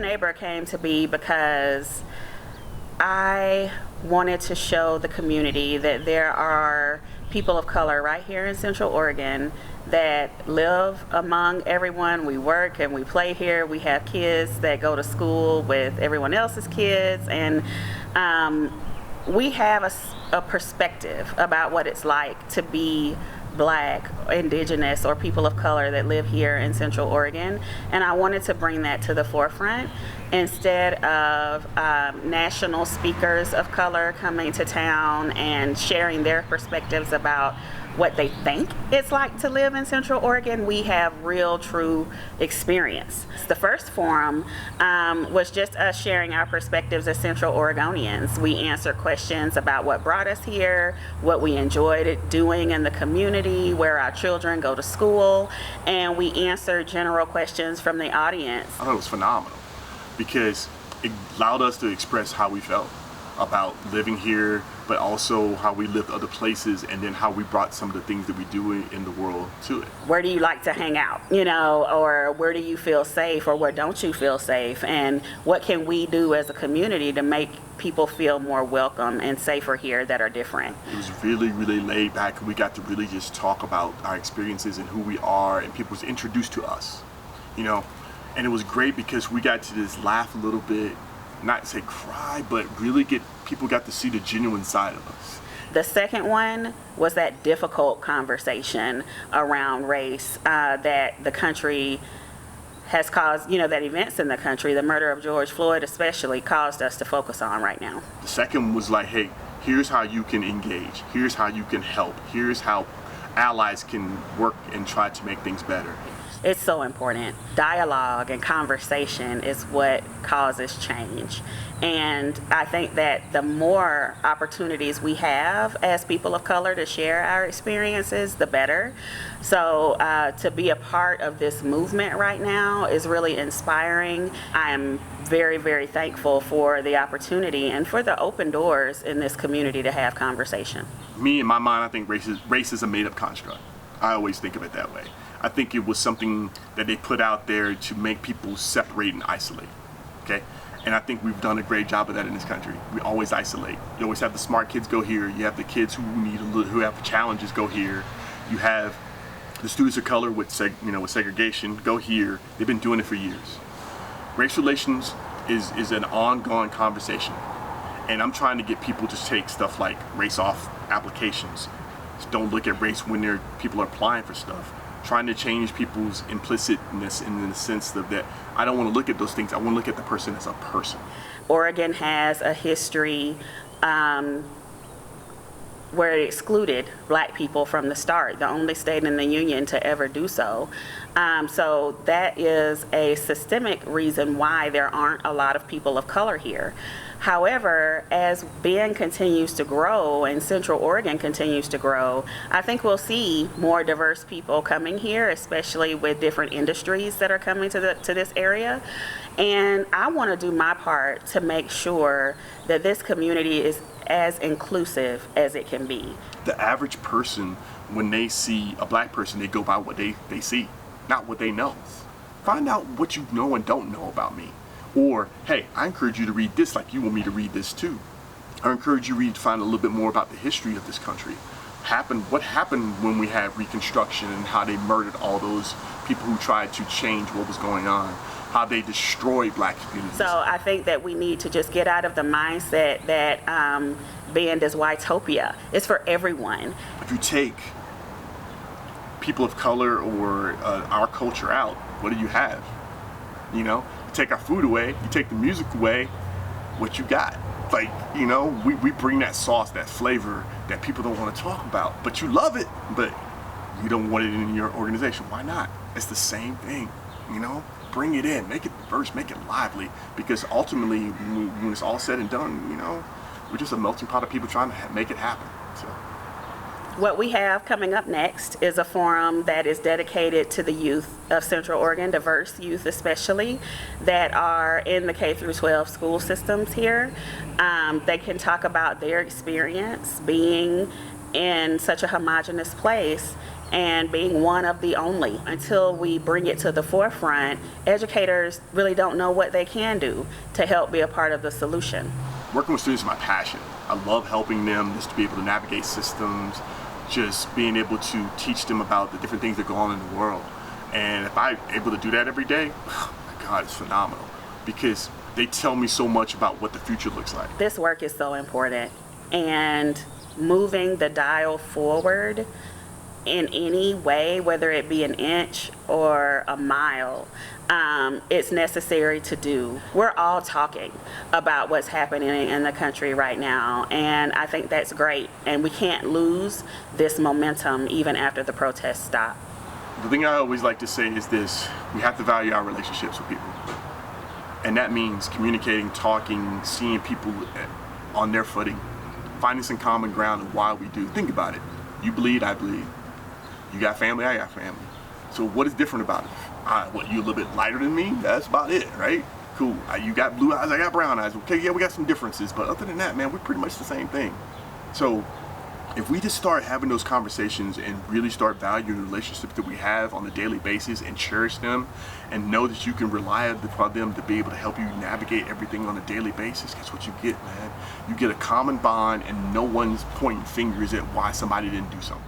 Neighbor came to be because I wanted to show the community that there are people of color right here in Central Oregon that live among everyone. We work and we play here. We have kids that go to school with everyone else's kids, and we have a perspective about what it's like to be Black, Indigenous, or people of color that live here in Central Oregon, and I wanted to bring that to the forefront instead of national speakers of color coming to town and sharing their perspectives about what they think it's like to live in Central Oregon. We have real, true experience. The first forum was just us sharing our perspectives as Central Oregonians. We answered questions about what brought us here, what we enjoyed doing in the community, where our children go to school, and we answered general questions from the audience. I thought it was phenomenal because it allowed us to express how we felt about living here, but also how we lived other places, and then how we brought some of the things that we do in the world to it. Where do you like to hang out, or where do you feel safe, or where don't you feel safe, and what can we do as a community to make people feel more welcome and safer here that are different? It was really, really laid back, and we got to really just talk about our experiences and who we are, and people was introduced to us, and it was great because we got to just laugh a little bit, not say cry, but really people got to see the genuine side of us. The second one was that difficult conversation around race that the country has caused, that events in the country, the murder of George Floyd especially, caused us to focus on right now. The second was like, hey, here's how you can engage, here's how you can help, here's how allies can work and try to make things better. It's so important. Dialogue and conversation is what causes change. And I think that the more opportunities we have as people of color to share our experiences, the better. So to be a part of this movement right now is really inspiring. I am very, very thankful for the opportunity and for the open doors in this community to have conversation. Me, in my mind, I think race is a made-up construct. I always think of it that way. I think it was something that they put out there to make people separate and isolate, okay? And I think we've done a great job of that in this country. We always isolate. You always have the smart kids go here. You have the kids who have challenges go here. You have the students of color with segregation go here. They've been doing it for years. Race relations is an ongoing conversation, and I'm trying to get people to take stuff like race off applications. Just don't look at race when people are applying for stuff. Trying to change people's implicitness in the sense of that I don't want to look at those things. I want to look at the person as a person. Oregon has a history where it excluded Black people from the start, the only state in the union to ever do so. So that is a systemic reason why there aren't a lot of people of color here. However, as Bend continues to grow and Central Oregon continues to grow, I think we'll see more diverse people coming here, especially with different industries that are coming to this area. And I want to do my part to make sure that this community is as inclusive as it can be. The average person, when they see a Black person, they go by what they see, not what they know. Find out what you know and don't know about me. Or, hey, I encourage you to read this like you want me to read this too. I encourage you to find a little bit more about the history of this country. What happened when we had Reconstruction and how they murdered all those people who tried to change what was going on, how they destroyed Black communities. So I think that we need to just get out of the mindset that Bend is whitopia. It's for everyone. If you take people of color or our culture out, what do you have? You take our food away, you take the music away, what you got? We bring that sauce, that flavor that people don't want to talk about, but you love it, but you don't want it in your organization. Why not? It's the same thing, Bring it in, make it diverse, make it lively, because ultimately, when it's all said and done, we're just a melting pot of people trying to make it happen. So. What we have coming up next is a forum that is dedicated to the youth of Central Oregon, diverse youth especially, that are in the K-12 school systems here. They can talk about their experience being in such a homogenous place and being one of the only. Until we bring it to the forefront, educators really don't know what they can do to help be a part of the solution. Working with students is my passion. I love helping them just to be able to navigate systems, just being able to teach them about the different things that go on in the world. And if I'm able to do that every day, oh my God, it's phenomenal, because they tell me so much about what the future looks like. This work is so important, and moving the dial forward in any way, whether it be an inch or a mile, it's necessary to do. We're all talking about what's happening in the country right now, and I think that's great, and we can't lose this momentum even after the protests stop. The thing I always like to say is this: we have to value our relationships with people. And that means communicating, talking, seeing people on their footing, finding some common ground of why we do. Think about it. You bleed, I bleed. You got family, I got family. So what is different about it? What, you a little bit lighter than me? That's about it, right? Cool. You got blue eyes, I got brown eyes. Okay, yeah, we got some differences, but other than that, man, we're pretty much the same thing. So if we just start having those conversations and really start valuing the relationships that we have on a daily basis and cherish them and know that you can rely upon them to be able to help you navigate everything on a daily basis, guess what you get, man? You get a common bond, and no one's pointing fingers at why somebody didn't do something.